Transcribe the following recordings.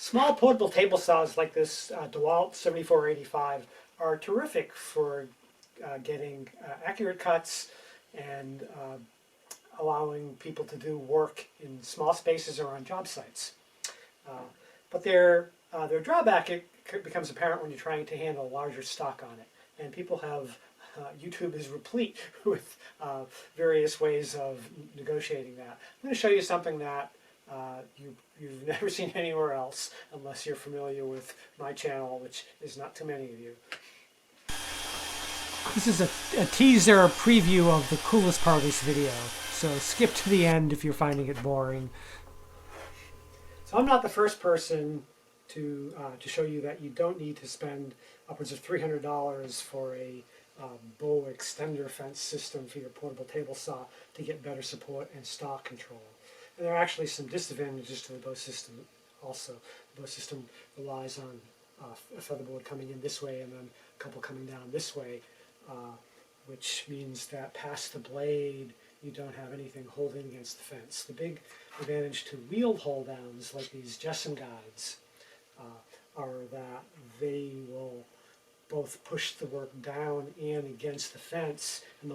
Small portable table saws like this Dewalt 7485 are terrific for getting accurate cuts and allowing people to do work in small spaces or on job sites. But their drawback becomes apparent when you're trying to handle larger stock on it. And people have, YouTube is replete with various ways of negotiating that. I'm going to show you something that you've never seen anywhere else unless you're familiar with my channel, which is not too many of you. This is a teaser, a preview of the coolest part of this video, so skip to the end if you're finding it boring. So I'm not the first person to show you that you don't need to spend upwards of $300 for a bow extender fence system for your portable table saw to get better support and stock control. And there are actually some disadvantages to the bow system also. The bow system relies on a featherboard coming in this way and then a couple coming down this way, which means that past the blade you don't have anything holding against the fence. The big advantage to wheeled hold downs like these Jessen guides are that they will both push the work down and against the fence, and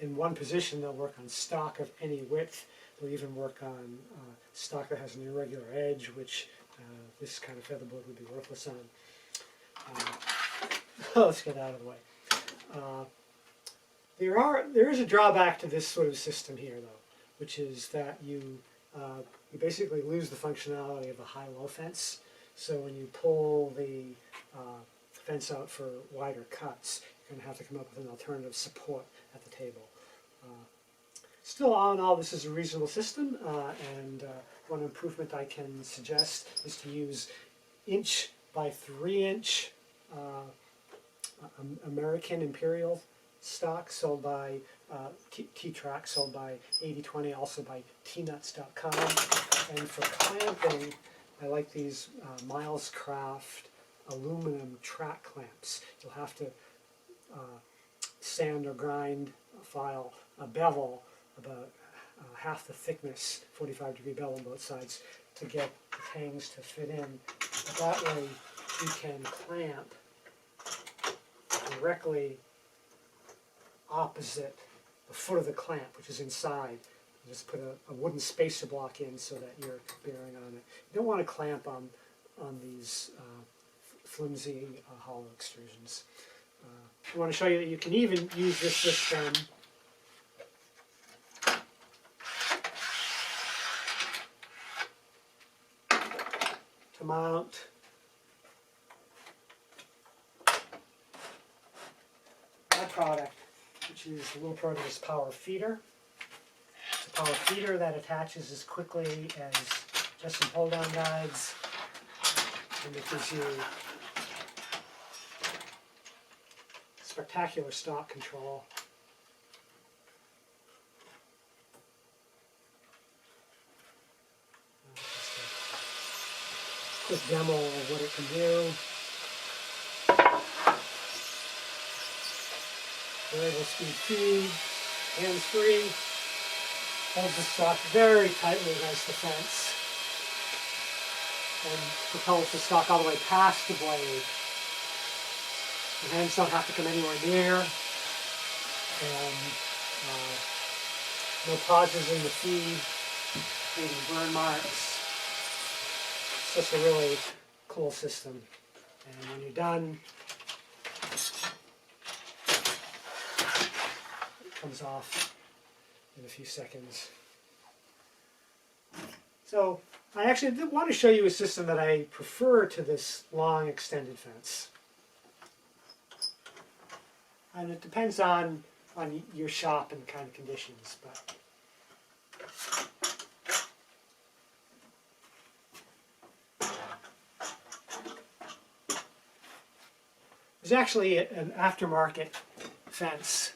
in one position they'll work on stock of any width. They'll even work on stock that has an irregular edge, which this kind of featherboard would be worthless on. Let's get out of the way. There is a drawback to this sort of system here, though, which is that you basically lose the functionality of a high-low fence. So when you pull the fence out for wider cuts, you're going to have to come up with an alternative support at the table. Still, all in all, this is a reasonable system, and one improvement I can suggest is to use inch by 3-inch American Imperial stock sold by T-Track, sold by 8020, also by tnuts.com. And for clamping, I like these Miles Craft aluminum track clamps. You'll have to sand or grind, file a bevel about half the thickness, 45-degree bevel on both sides, to get the tangs to fit in. But that way you can clamp directly opposite the foot of the clamp, which is inside. You just put a wooden spacer block in so that you're bearing on it. You don't want to clamp on these flimsy hollow extrusions. I want to show you that you can even use this system to mount my product, which is the Little Proteus power feeder. It's a power feeder that attaches as quickly as just some hold-down guides, and it gives you spectacular stock control. Just a quick demo of what it can do. Variable speed feed, hands-free, holds the stock very tightly against the fence, and propels the stock all the way past the blade. The hands don't have to come anywhere near, and no pauses in the feed, creating burn marks. It's just a really cool system. And when you're done, it comes off in a few seconds. So I actually did want to show you a system that I prefer to this long extended fence. And it depends on your shop and kind of conditions, but there's actually an aftermarket fence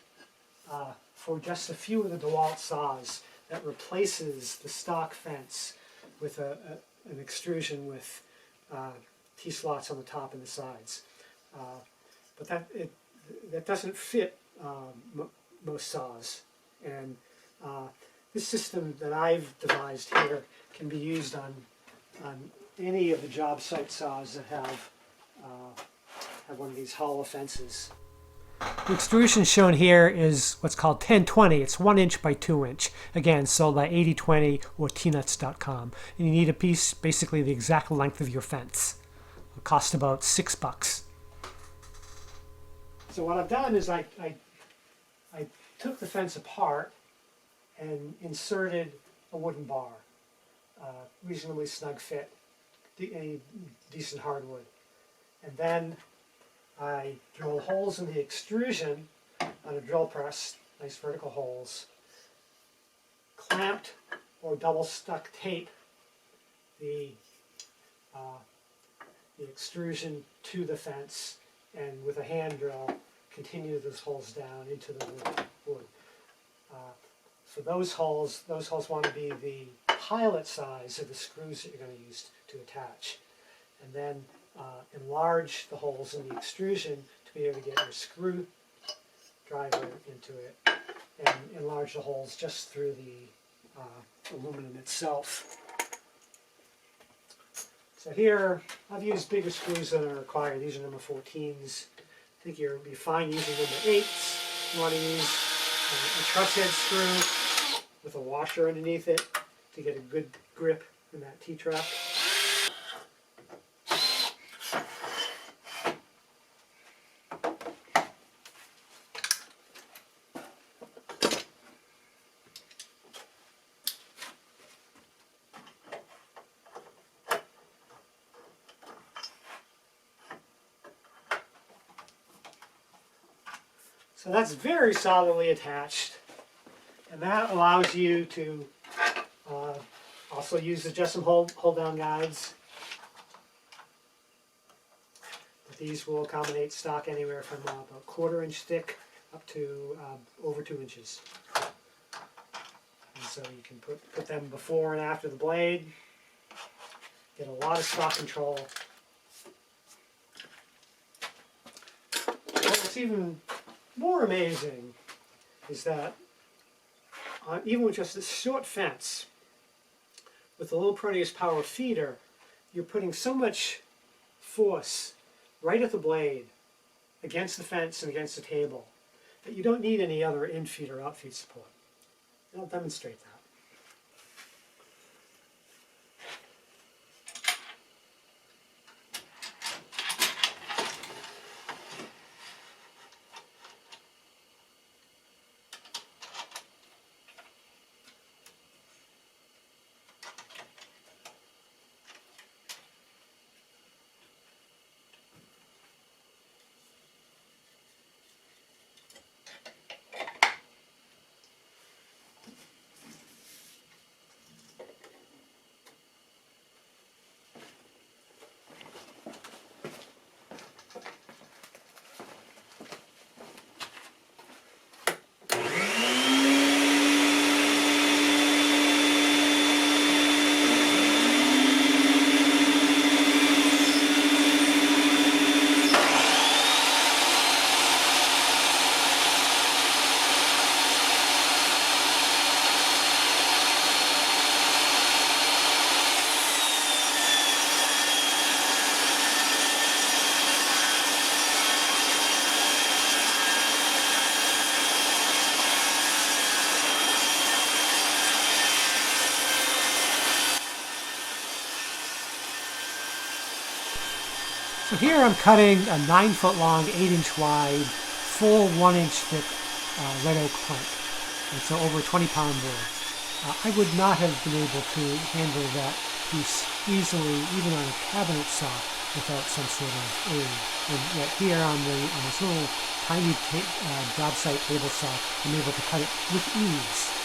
for just a few of the Dewalt saws that replaces the stock fence with an extrusion with T-slots on the top and the sides. But that doesn't fit most saws, and this system that I've devised here can be used on any of the job site saws that have one of these hollow fences. The extrusion shown here is what's called 1020. It's 1 inch by 2 inch. Again, sold by 8020 or tnuts.com. And you need a piece basically the exact length of your fence. It costs about $6. So what I've done is I took the fence apart and inserted a wooden bar, reasonably snug fit, any decent hardwood. And then I drill holes in the extrusion on a drill press, nice vertical holes, clamped or double stuck tape the extrusion to the fence, and with a hand drill continue those holes down into the wood. For those holes want to be the pilot size of the screws that you're going to use to attach. And then enlarge the holes in the extrusion to be able to get your screw driver into it, and enlarge the holes just through the aluminum itself. So here, I've used bigger screws than are required. These are number 14s. I think you'll be fine using number 8s. You want to use a truss head screw with a washer underneath it to get a good grip in that T-trap. So that's very solidly attached, and that allows you to also use just some hold down guides. But these will accommodate stock anywhere from about 1/4 inch thick up to over 2 inches. And so you can put them before and after the blade, get a lot of stock control. What's even more amazing is that even with just this short fence, with the Little Proteus power feeder, you're putting so much force right at the blade against the fence and against the table that you don't need any other in-feed or out-feed support. I'll demonstrate that. So here I'm cutting a 9-foot long, 8-inch wide, full 1-inch thick red oak plank. And so over a 20-pound board. I would not have been able to handle that piece easily, even on a cabinet saw, without some sort of aid. And yet here on this little tiny job site table saw, I'm able to cut it with ease.